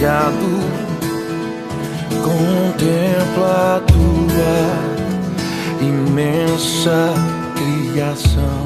extasiado, contempla a tua imensa criação.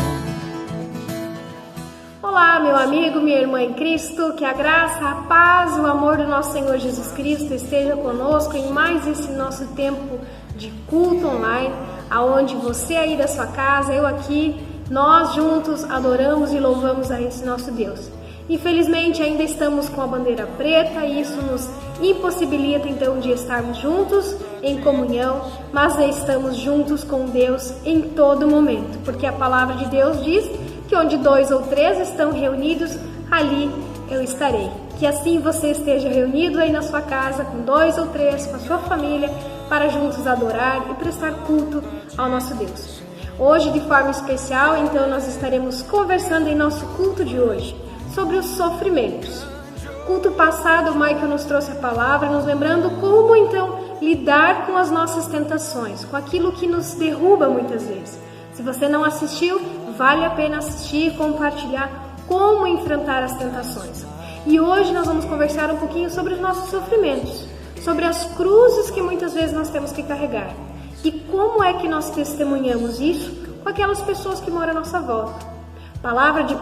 Olá, meu amigo, minha irmã em Cristo, que a graça, a paz, o amor do nosso Senhor Jesus Cristo esteja conosco em mais esse nosso tempo de culto online, aonde você aí da sua casa, eu aqui, nós juntos adoramos e louvamos a esse nosso Deus. Infelizmente ainda estamos com a bandeira preta e isso nos impossibilita então de estarmos juntos em comunhão, mas estamos juntos com Deus em todo momento, porque a palavra de Deus diz que onde 2 ou 3 estão reunidos, ali eu estarei. Que assim você esteja reunido aí na sua casa, com 2 ou 3, com a sua família, para juntos adorar e prestar culto ao nosso Deus. Hoje, de forma especial, então, nós estaremos conversando em nosso culto de hoje sobre os sofrimentos. Culto passado, o Michael nos trouxe a palavra, nos lembrando como, então, lidar com as nossas tentações, com aquilo que nos derruba muitas vezes. Se você não assistiu, vale a pena assistir e compartilhar como enfrentar as tentações. E hoje nós vamos conversar um pouquinho sobre os nossos sofrimentos, sobre as cruzes que muitas vezes nós temos que carregar e como é que nós testemunhamos isso com aquelas pessoas que moram à nossa volta. Palavra de 1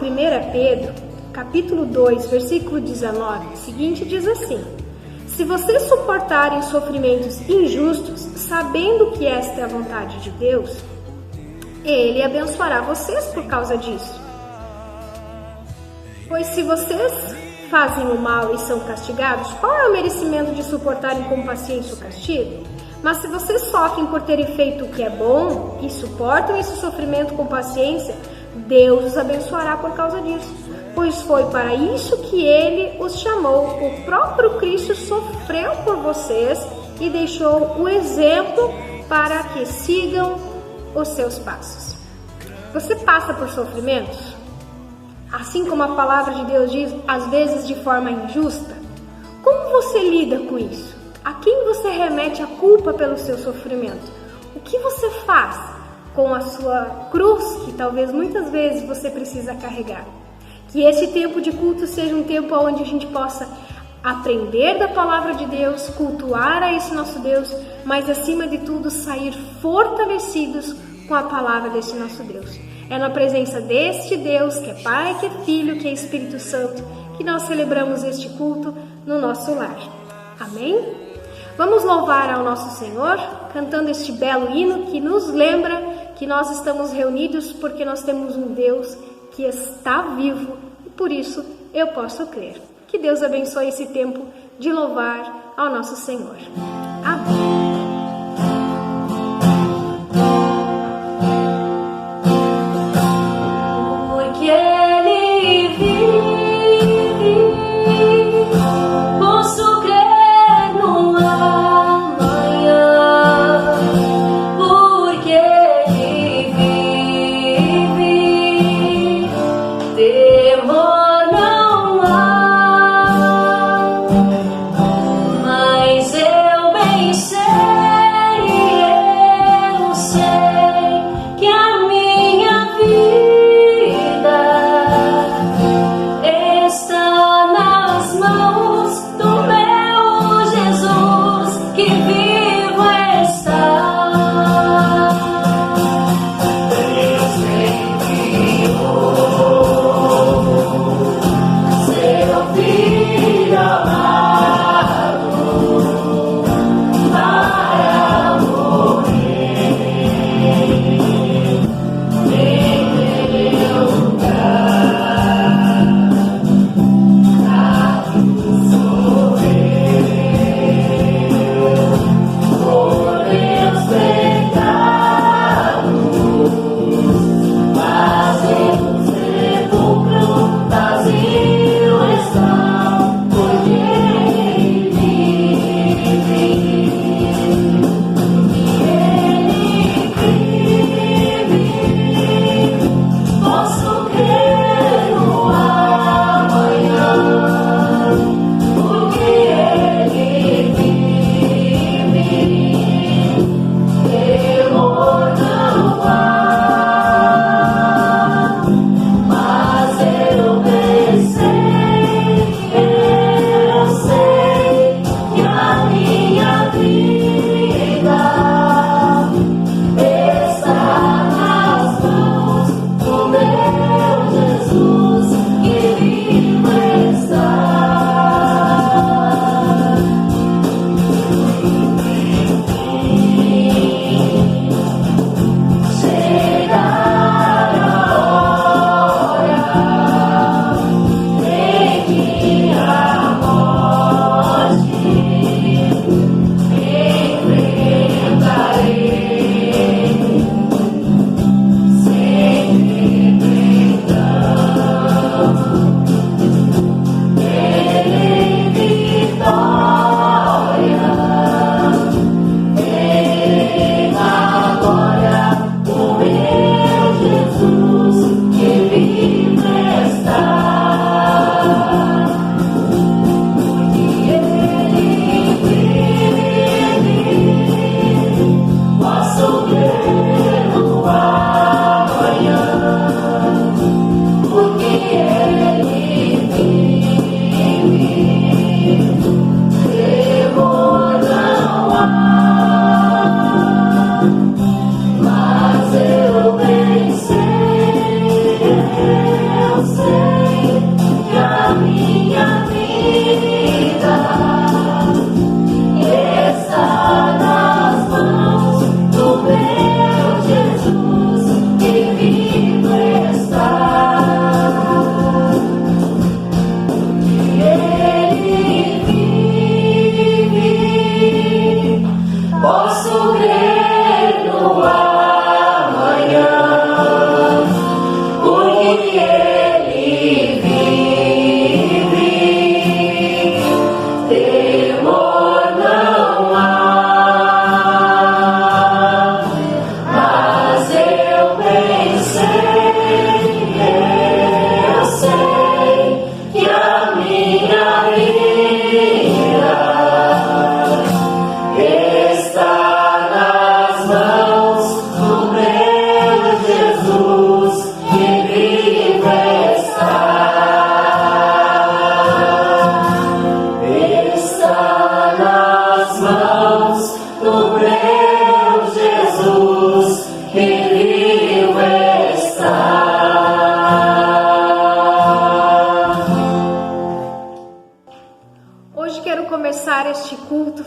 Pedro, capítulo 2, versículo 19, seguinte diz assim: se vocês suportarem sofrimentos injustos, sabendo que esta é a vontade de Deus, Ele abençoará vocês por causa disso. Pois se vocês fazem o mal e são castigados, qual é o merecimento de suportarem com paciência o castigo? Mas se vocês sofrem por terem feito o que é bom e suportam esse sofrimento com paciência, Deus os abençoará por causa disso. Pois foi para isso que Ele os chamou. O próprio Cristo sofreu por vocês e deixou o exemplo para que sigam os seus passos. Você passa por sofrimentos? Assim como a palavra de Deus diz, às vezes de forma injusta? Como você lida com isso? A quem você remete a culpa pelo seu sofrimento? O que você faz com a sua cruz, que talvez muitas vezes você precisa carregar? Que esse tempo de culto seja um tempo onde a gente possa aprender da palavra de Deus, cultuar a esse nosso Deus, mas acima de tudo sair fortalecidos com a palavra desse nosso Deus. É na presença deste Deus, que é Pai, que é Filho, que é Espírito Santo, que nós celebramos este culto no nosso lar. Amém? Vamos louvar ao nosso Senhor, cantando este belo hino que nos lembra que nós estamos reunidos porque nós temos um Deus que está vivo e por isso eu posso crer. Que Deus abençoe esse tempo de louvar ao nosso Senhor. Amém. Mas eu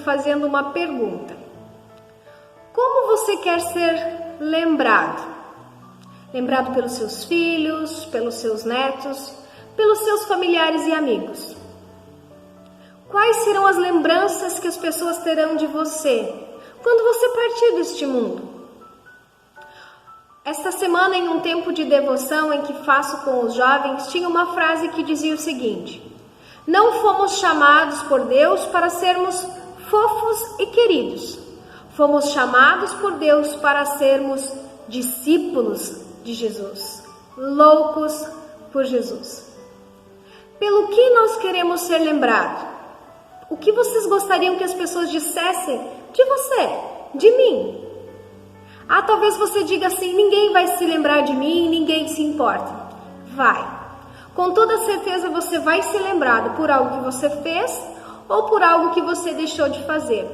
fazendo uma pergunta. Como você quer ser lembrado? Lembrado pelos seus filhos, pelos seus netos, pelos seus familiares e amigos? Quais serão as lembranças que as pessoas terão de você quando você partir deste mundo? Esta semana, em um tempo de devoção em que faço com os jovens, tinha uma frase que dizia o seguinte: não fomos chamados por Deus para sermos fofos e queridos. Fomos chamados por Deus para sermos discípulos de Jesus, loucos por Jesus. Pelo que nós queremos ser lembrados? O que vocês gostariam que as pessoas dissessem de você, de mim? Talvez você diga assim: ninguém vai se lembrar de mim, ninguém se importa. Vai. Com toda certeza você vai ser lembrado por algo que você fez ou por algo que você deixou de fazer.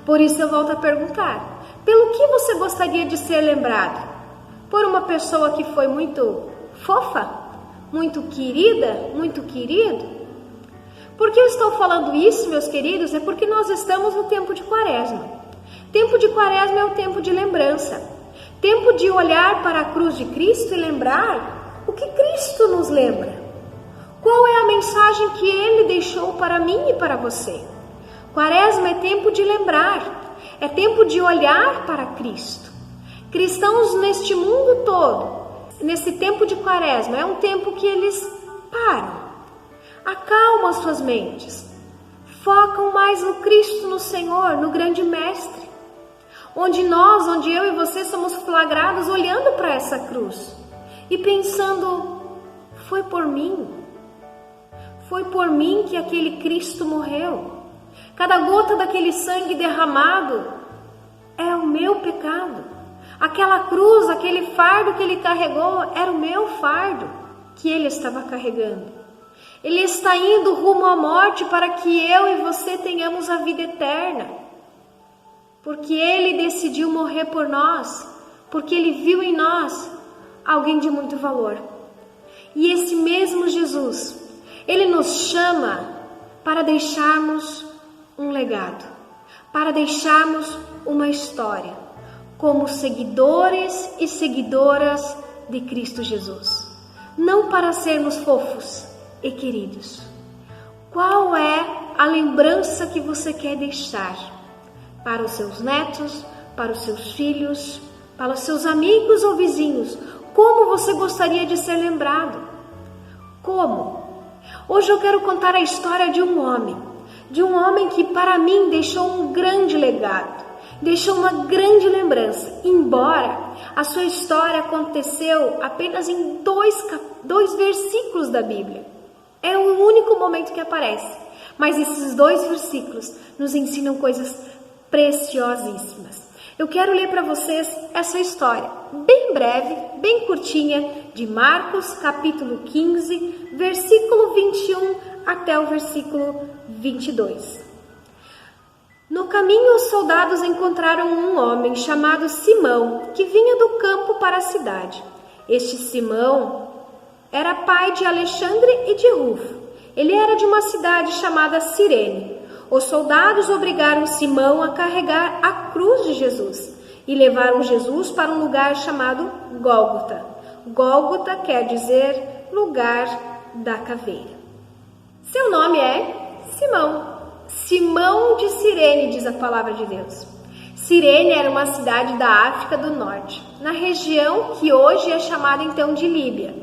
Por isso eu volto a perguntar: pelo que você gostaria de ser lembrado? Por uma pessoa que foi muito fofa? Muito querida? Muito querido? Por que eu estou falando isso, meus queridos? É porque nós estamos no tempo de Quaresma. Tempo de Quaresma é o tempo de lembrança. Tempo de olhar para a cruz de Cristo e lembrar o que Cristo nos lembra. Qual é a mensagem que Ele deixou para mim e para você? Quaresma é tempo de lembrar. É tempo de olhar para Cristo. Cristãos neste mundo todo, nesse tempo de Quaresma, é um tempo que eles param. Acalmam as suas mentes, focam mais no Cristo, no Senhor, no grande Mestre, onde eu e você somos flagrados olhando para essa cruz e pensando: foi por mim que aquele Cristo morreu, cada gota daquele sangue derramado é o meu pecado, aquela cruz, aquele fardo que Ele carregou era o meu fardo que Ele estava carregando. Ele está indo rumo à morte para que eu e você tenhamos a vida eterna. Porque Ele decidiu morrer por nós, porque Ele viu em nós alguém de muito valor. E esse mesmo Jesus, Ele nos chama para deixarmos um legado, para deixarmos uma história, como seguidores e seguidoras de Cristo Jesus. Não para sermos fofos e queridos. Qual é a lembrança que você quer deixar para os seus netos, para os seus filhos, para os seus amigos ou vizinhos? Como você gostaria de ser lembrado? Como? Hoje eu quero contar a história de um homem que para mim deixou um grande legado, deixou uma grande lembrança, embora a sua história aconteceu apenas em dois versículos da Bíblia. É o único momento que aparece, mas esses 2 versículos nos ensinam coisas preciosíssimas. Eu quero ler para vocês essa história, bem breve, bem curtinha, de Marcos, capítulo 15, versículo 21 até o versículo 22. No caminho, os soldados encontraram um homem chamado Simão, que vinha do campo para a cidade. Este Simão era pai de Alexandre e de Rufo. Ele era de uma cidade chamada Cirene. Os soldados obrigaram Simão a carregar a cruz de Jesus e levaram Jesus para um lugar chamado Gólgota. Gólgota quer dizer lugar da caveira. Seu nome é Simão. Simão de Cirene, diz a palavra de Deus. Cirene era uma cidade da África do Norte, na região que hoje é chamada então de Líbia.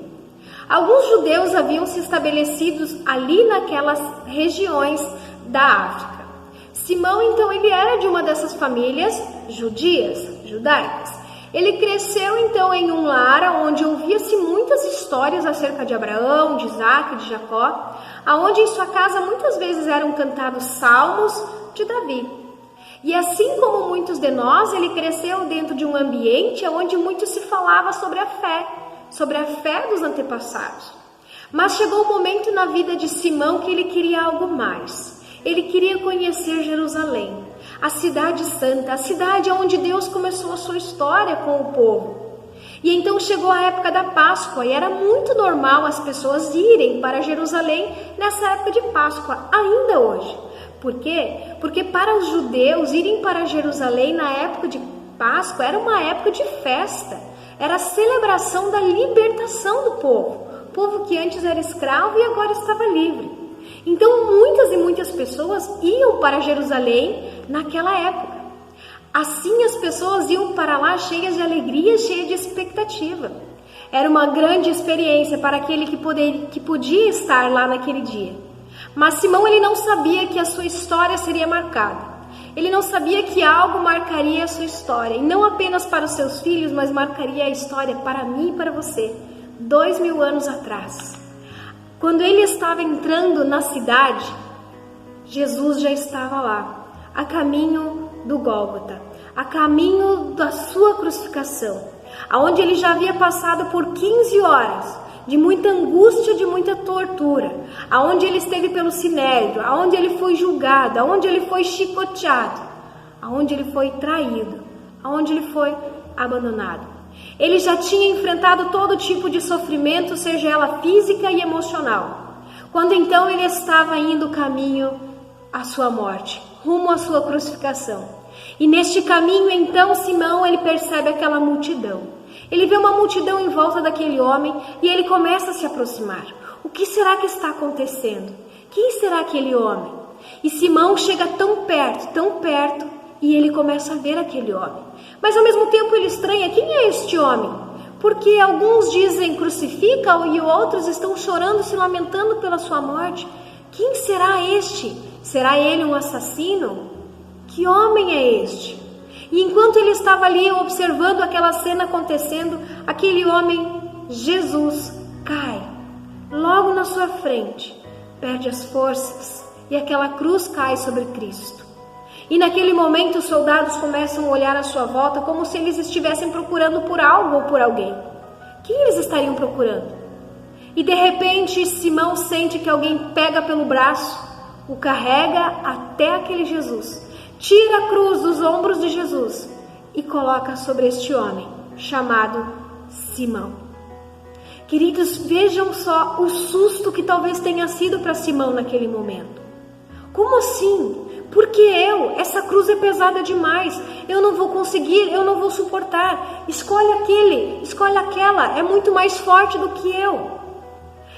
Alguns judeus haviam se estabelecido ali naquelas regiões da África. Simão, então, ele era de uma dessas famílias judaicas. Ele cresceu, então, em um lar onde ouvia-se muitas histórias acerca de Abraão, de Isaac, de Jacó, aonde em sua casa muitas vezes eram cantados salmos de Davi. E assim como muitos de nós, ele cresceu dentro de um ambiente onde muito se falava sobre a fé dos antepassados. Mas chegou um momento na vida de Simão que ele queria algo mais. Ele queria conhecer Jerusalém, a cidade santa, a cidade onde Deus começou a sua história com o povo. E então chegou a época da Páscoa e era muito normal as pessoas irem para Jerusalém nessa época de Páscoa, ainda hoje, Por quê? Porque para os judeus irem para Jerusalém na época de Páscoa era uma época de festa, era a celebração da libertação do povo que antes era escravo e agora estava livre. Então muitas e muitas pessoas iam para Jerusalém naquela época. Assim as pessoas iam para lá cheias de alegria, cheias de expectativa. Era uma grande experiência para aquele que podia estar lá naquele dia. Mas Simão ele não sabia que a sua história seria marcada. Ele não sabia que algo marcaria a sua história. E não apenas para os seus filhos, mas marcaria a história para mim e para você. 2000 anos atrás. Quando ele estava entrando na cidade, Jesus já estava lá, a caminho do Gólgota, a caminho da sua crucificação, aonde ele já havia passado por 15 horas de muita angústia, de muita tortura, aonde ele esteve pelo sinédrio, aonde ele foi julgado, aonde ele foi chicoteado, aonde ele foi traído, aonde ele foi abandonado. Ele já tinha enfrentado todo tipo de sofrimento, seja ela física e emocional. Quando então ele estava indo caminho à sua morte, rumo à sua crucificação. E neste caminho então Simão ele percebe aquela multidão. Ele vê uma multidão em volta daquele homem e ele começa a se aproximar. O que será que está acontecendo? Quem será aquele homem? E Simão chega tão perto, e ele começa a ver aquele homem. Mas ao mesmo tempo ele estranha, quem é este homem? Porque alguns dizem crucifica e outros estão chorando, se lamentando pela sua morte. Quem será este? Será ele um assassino? Que homem é este? E enquanto ele estava ali observando aquela cena acontecendo, aquele homem, Jesus, cai. Logo na sua frente, perde as forças e aquela cruz cai sobre Cristo. E naquele momento os soldados começam a olhar à sua volta como se eles estivessem procurando por algo ou por alguém. Quem eles estariam procurando? E de repente Simão sente que alguém pega pelo braço, o carrega até aquele Jesus, tira a cruz dos ombros de Jesus e coloca sobre este homem chamado Simão. Queridos, vejam só o susto que talvez tenha sido para Simão naquele momento. Como assim? Porque essa cruz é pesada demais, eu não vou conseguir, eu não vou suportar. Escolhe aquele, escolhe aquela, é muito mais forte do que eu.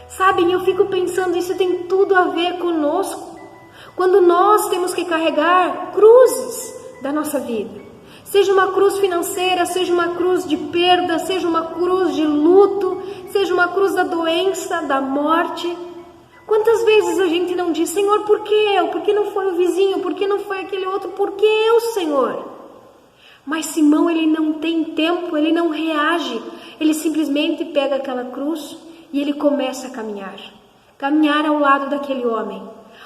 Sabem, eu fico pensando, isso tem tudo a ver conosco. Quando nós temos que carregar cruzes da nossa vida, seja uma cruz financeira, seja uma cruz de perda, seja uma cruz de luto, seja uma cruz da doença, da morte. Quantas vezes a gente não diz, Senhor, por que eu? Por que não foi o vizinho? Por que não foi aquele outro? Por que eu, Senhor? Mas Simão, ele não tem tempo, ele não reage. Ele simplesmente pega aquela cruz e ele começa a caminhar ao lado daquele homem.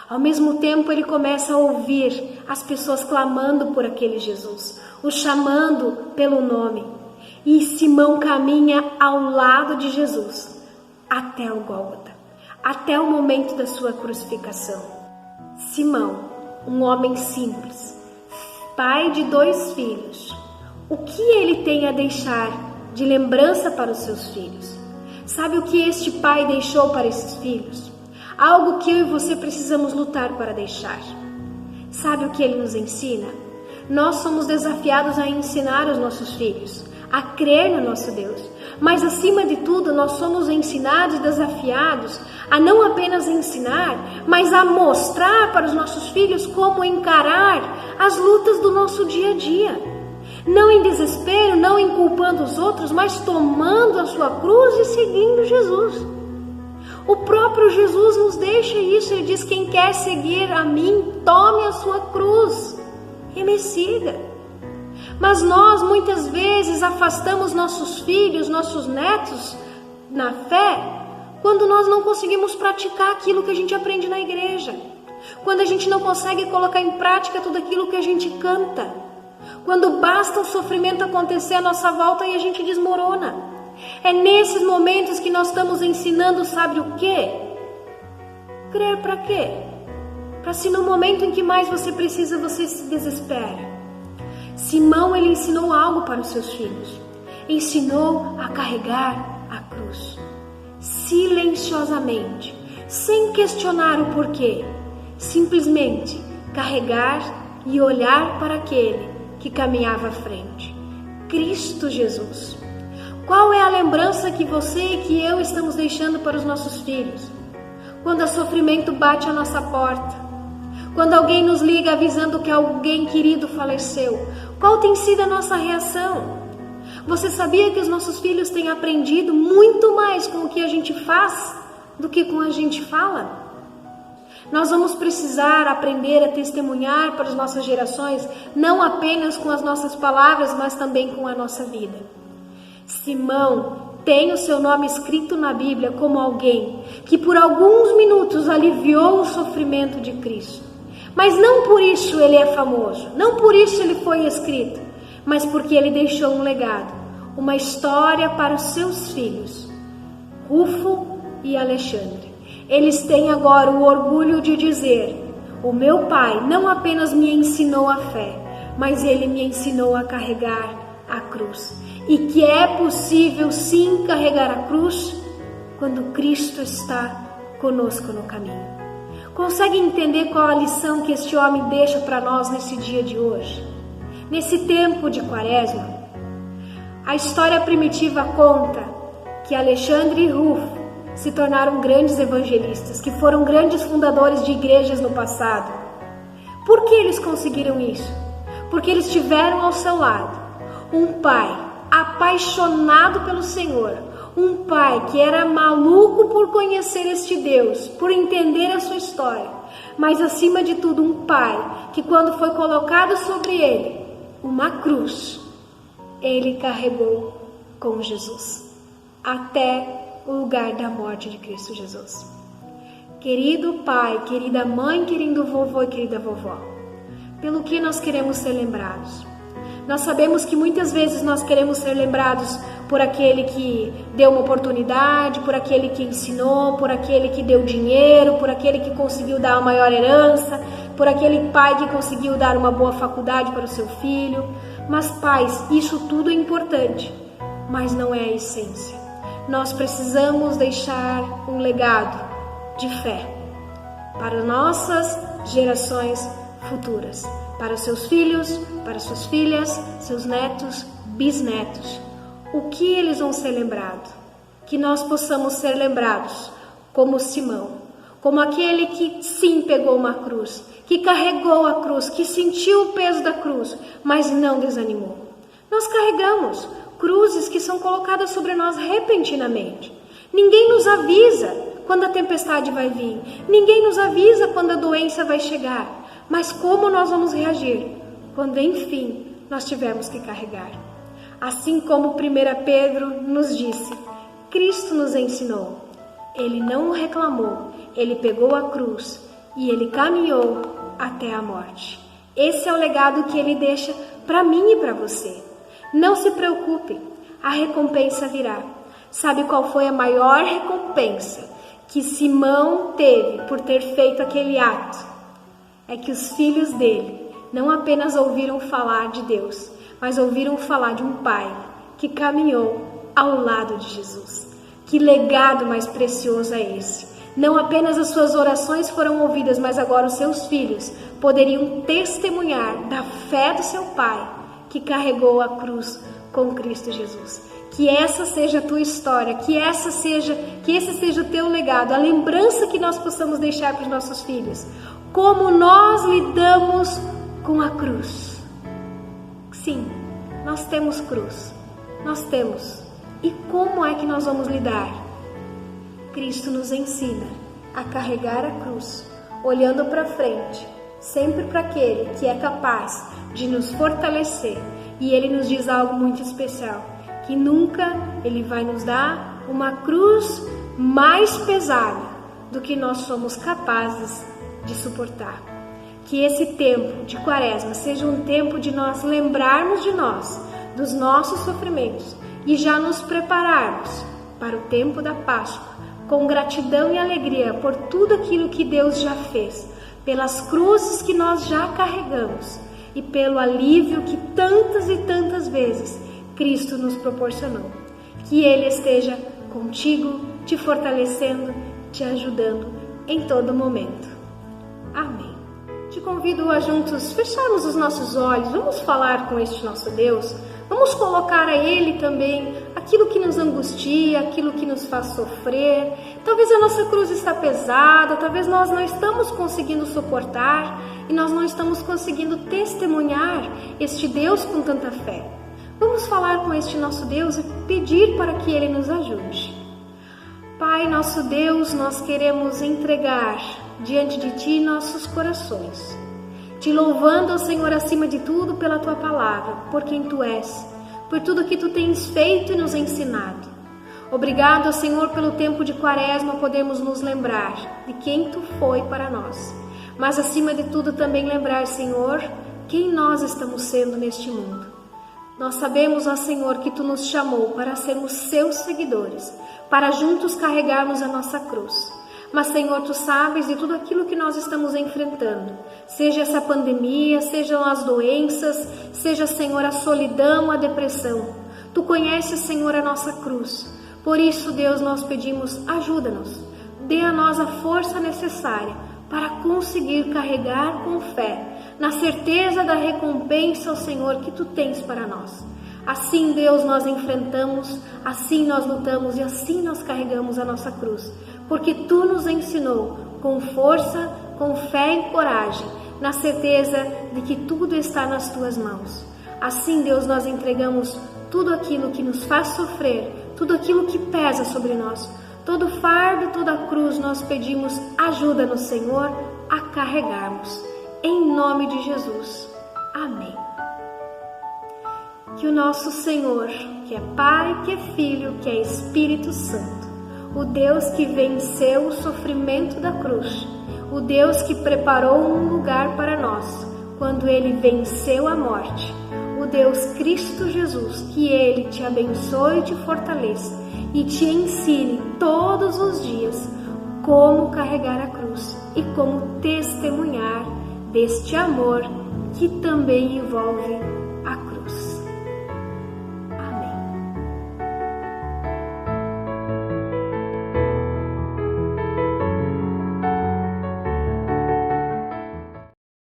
Ao mesmo tempo, ele começa a ouvir as pessoas clamando por aquele Jesus, o chamando pelo nome. E Simão caminha ao lado de Jesus até o Gólgota, até o momento da sua crucificação. Simão, um homem simples, pai de 2 filhos, o que ele tem a deixar de lembrança para os seus filhos? Sabe o que este pai deixou para esses filhos? Algo que eu e você precisamos lutar para deixar. Sabe o que ele nos ensina? Nós somos desafiados a ensinar os nossos filhos a crer no nosso Deus. Mas acima de tudo, nós somos ensinados e desafiados a não apenas ensinar, mas a mostrar para os nossos filhos como encarar as lutas do nosso dia a dia. Não em desespero, não inculpando os outros, mas tomando a sua cruz e seguindo Jesus. O próprio Jesus nos deixa isso, ele diz, quem quer seguir a mim, tome a sua cruz e me siga. Mas nós muitas vezes afastamos nossos filhos, nossos netos na fé, quando nós não conseguimos praticar aquilo que a gente aprende na igreja, quando a gente não consegue colocar em prática tudo aquilo que a gente canta, quando basta o sofrimento acontecer à nossa volta e a gente desmorona. É nesses momentos que nós estamos ensinando, sabe o quê? Crer para quê? Para se no momento em que mais você precisa, você se desespera. Simão, ele ensinou algo para os seus filhos. Ensinou a carregar a cruz. Silenciosamente, sem questionar o porquê. Simplesmente carregar e olhar para aquele que caminhava à frente, Cristo Jesus. Qual é a lembrança que você e que eu estamos deixando para os nossos filhos? Quando o sofrimento bate à nossa porta, quando alguém nos liga avisando que alguém querido faleceu, qual tem sido a nossa reação? Você sabia que os nossos filhos têm aprendido muito mais com o que a gente faz do que com a gente fala? Nós vamos precisar aprender a testemunhar para as nossas gerações, não apenas com as nossas palavras, mas também com a nossa vida. Simão tem o seu nome escrito na Bíblia como alguém que por alguns minutos aliviou o sofrimento de Cristo. Mas não por isso ele é famoso, não por isso ele foi escrito, mas porque ele deixou um legado, uma história para os seus filhos, Rufo e Alexandre. Eles têm agora o orgulho de dizer: o meu pai não apenas me ensinou a fé, mas ele me ensinou a carregar a cruz. E que é possível sim carregar a cruz quando Cristo está conosco no caminho. Consegue entender qual a lição que este homem deixa para nós nesse dia de hoje? Nesse tempo de Quaresma, a história primitiva conta que Alexandre e Rufo se tornaram grandes evangelistas, que foram grandes fundadores de igrejas no passado. Por que eles conseguiram isso? Porque eles tiveram ao seu lado um pai apaixonado pelo Senhor, um pai que era maluco por conhecer este Deus, por entender a sua história, mas acima de tudo um pai que, quando foi colocado sobre ele uma cruz, ele carregou com Jesus até o lugar da morte de Cristo Jesus. Querido pai, querida mãe, querido vovô e querida vovó, pelo que nós queremos ser lembrados? Nós sabemos que muitas vezes nós queremos ser lembrados por aquele que deu uma oportunidade, por aquele que ensinou, por aquele que deu dinheiro, por aquele que conseguiu dar a maior herança, por aquele pai que conseguiu dar uma boa faculdade para o seu filho. Mas, pais, isso tudo é importante, mas não é a essência. Nós precisamos deixar um legado de fé para nossas gerações futuras, para os seus filhos, para suas filhas, seus netos, bisnetos. O que eles vão ser lembrados? Que nós possamos ser lembrados como Simão, como aquele que sim pegou uma cruz, que carregou a cruz, que sentiu o peso da cruz, mas não desanimou. Nós carregamos cruzes que são colocadas sobre nós repentinamente. Ninguém nos avisa quando a tempestade vai vir, ninguém nos avisa quando a doença vai chegar. Mas como nós vamos reagir quando, enfim, nós tivermos que carregar? Assim como 1 Pedro nos disse, Cristo nos ensinou. Ele não reclamou, ele pegou a cruz e ele caminhou até a morte. Esse é o legado que ele deixa para mim e para você. Não se preocupe, a recompensa virá. Sabe qual foi a maior recompensa que Simão teve por ter feito aquele ato? É que os filhos dele não apenas ouviram falar de Deus, mas ouviram falar de um pai que caminhou ao lado de Jesus. Que legado mais precioso é esse? Não apenas as suas orações foram ouvidas, mas agora os seus filhos poderiam testemunhar da fé do seu pai que carregou a cruz com Cristo Jesus. Que essa seja a tua história, que esse seja o teu legado, a lembrança que nós possamos deixar para os nossos filhos. Como nós lidamos com a cruz. Sim, nós temos cruz, nós temos. E como é que nós vamos lidar? Cristo nos ensina a carregar a cruz, olhando para frente, sempre para aquele que é capaz de nos fortalecer. E ele nos diz algo muito especial, que nunca ele vai nos dar uma cruz mais pesada do que nós somos capazes de suportar. Que esse tempo de Quaresma seja um tempo de nós lembrarmos de nós, dos nossos sofrimentos e já nos prepararmos para o tempo da Páscoa, com gratidão e alegria por tudo aquilo que Deus já fez, pelas cruzes que nós já carregamos e pelo alívio que tantas e tantas vezes Cristo nos proporcionou. Que Ele esteja contigo, te fortalecendo, te ajudando em todo momento. Amém. De te convido a juntos fecharmos os nossos olhos, vamos falar com este nosso Deus, vamos colocar a Ele também aquilo que nos angustia, aquilo que nos faz sofrer. Talvez a nossa cruz está pesada, talvez nós não estamos conseguindo suportar e nós não estamos conseguindo testemunhar este Deus com tanta fé. Vamos falar com este nosso Deus e pedir para que Ele nos ajude. Pai, nosso Deus, nós queremos entregar diante de Ti nossos corações, Te louvando, Senhor, acima de tudo pela Tua palavra, por quem Tu és, por tudo que Tu tens feito e nos ensinado. Obrigado, Senhor, pelo tempo de Quaresma, podemos nos lembrar de quem Tu foi para nós, mas acima de tudo também lembrar, Senhor, quem nós estamos sendo neste mundo. Nós sabemos, ó Senhor, que Tu nos chamou para sermos Seus seguidores, para juntos carregarmos a nossa cruz. Mas, Senhor, Tu sabes de tudo aquilo que nós estamos enfrentando, seja essa pandemia, sejam as doenças, seja, Senhor, a solidão, a depressão. Tu conheces, Senhor, a nossa cruz. Por isso, Deus, nós pedimos, ajuda-nos, dê a nós a força necessária para conseguir carregar com fé, na certeza da recompensa, ó Senhor, que Tu tens para nós. Assim, Deus, nós enfrentamos, assim nós lutamos e assim nós carregamos a nossa cruz, porque Tu nos ensinou com força, com fé e coragem, na certeza de que tudo está nas Tuas mãos. Assim, Deus, nós entregamos tudo aquilo que nos faz sofrer, tudo aquilo que pesa sobre nós, todo fardo, toda cruz, nós pedimos, ajuda-nos, Senhor, a carregarmos. Em nome de Jesus. Amém. Que o nosso Senhor, que é Pai, que é Filho, que é Espírito Santo, o Deus que venceu o sofrimento da cruz, o Deus que preparou um lugar para nós, quando Ele venceu a morte, o Deus Cristo Jesus, que Ele te abençoe e te fortaleça e te ensine todos os dias como carregar a cruz e como testemunhar deste amor que também envolve